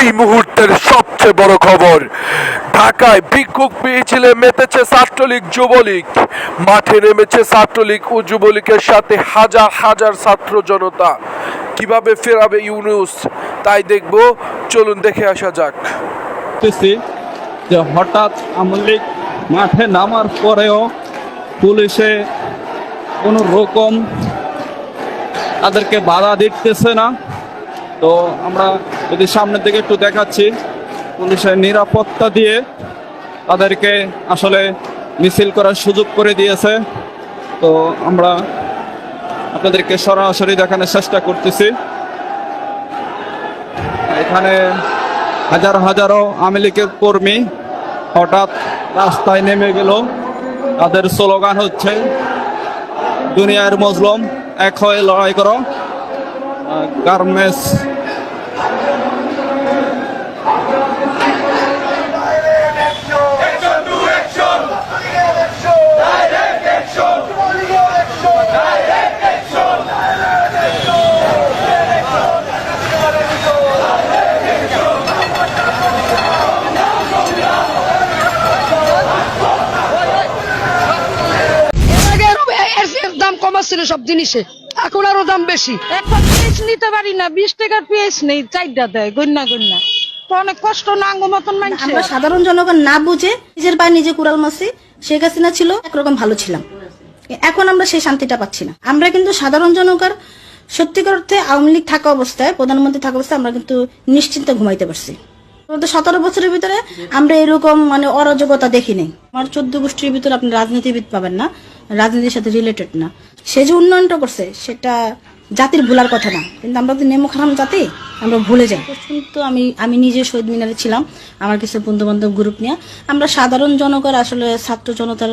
এই মুহূর্তের সবচেয়ে বড় খবর, ঢাকায় বিক্ষোভ মিছিলে মেতেছে ছাত্রলীগ যুবলীগ। মাঠে নেমেছে ছাত্রলীগ ও যুবলীগের সাথে হাজার হাজার ছাত্র জনতা। কিভাবে ফেরাবে ইউনূস তাই দেখবো, চলুন দেখে আসা যাক। যে হঠাৎ আওয়ামী লীগ মাঠে নামার পরেও পুলিশে কোনো রকম তাদেরকে বাধা দিতেছে না। তো আমরা যদি সামনের দিকে একটু দেখাচ্ছি, পুলিশের নিরাপত্তা দিয়ে তাদেরকে আসলে মিছিল করার সুযোগ করে দিয়েছে। তো আমরা আপনাদেরকে সরাসরি দেখানোর চেষ্টা করতেছি। এখানে হাজার হাজারো আওয়ামী লীগের কর্মী হঠাৎ রাস্তায় নেমে গেল। তাদের স্লোগান হচ্ছে দুনিয়ার মজলুম এক হয়ে লড়াই করো। গার্মেন্টস দাম কম ছিল সব জিনিসে, এখন আরো দাম বেশি। এখন পেঁয়াজ নিতে পারি না, 20 টাকার পেঁয়াজ নেই, চারটা দেয় গন্যা গন্যা। তো অনেক কষ্ট নাঙ্গ মতন মানুষ। আমরা সাধারণ জনগণ না বুঝে নিজের পায়ে নিজে কুড়াল মারছি। শেখ হাসিনা ছিল একরকম ভালো ছিলাম, এখন আমরা সেই শান্তিটা পাচ্ছি না। আমরা কিন্তু সাধারণ জনগণ সত্যিকার অর্থে আওয়ামী লীগ থাকা অবস্থায়, প্রধানমন্ত্রী থাকা অবস্থায় আমরা কিন্তু নিশ্চিন্তে ঘুমাইতে পারছি। 17 বছরের ভিতরে আমরা এরকম অরাজকতা দেখি নাই। আমার 14 গোষ্ঠীর ভিতরে আপনি রাজনীতিবিদ পাবেন না, রাজনীতির সাথে রিলেটেড না। সে যে উন্নয়নটা করছে সেটা জাতির ভুলার কথা না, কিন্তু আমরা তো নেমো খারাম জাতি, আমরা ভুলে যাই। তো আমি নিজে শহীদ মিনারে ছিলাম, আমার কিছু বন্ধু বান্ধব গ্রুপ নিয়ে আমরা সাধারণ জনগণ আসলে ছাত্র জনতার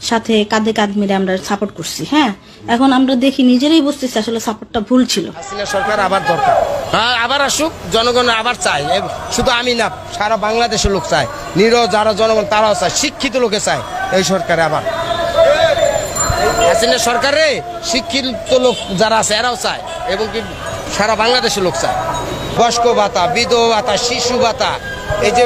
সাথে কাঁধে কাঁধ মিলে আমরা সাপোর্ট করছি। হ্যাঁ, এখন আমরা দেখি নিজেরাই বুঝতেছি আসলে সাপোর্টটা ভুল ছিল। হাসিনা সরকার আবার দরকার, হ্যাঁ আবার আসুক, জনগণ আবার চায়। শুধু আমি না, সারা বাংলাদেশের লোক চায়, নিরহ যারা জনগণ তারাও চায়, শিক্ষিত লোকে চায় এই সরকারে আবার। হাসিনা সরকারে শিক্ষিত লোক যারা আছে এরাও চায়, এবং কি সারা বাংলাদেশের লোক চায়। বয়স্ক ভাতা, বিধবা ভাতা, শিশু ভাতা, এই যে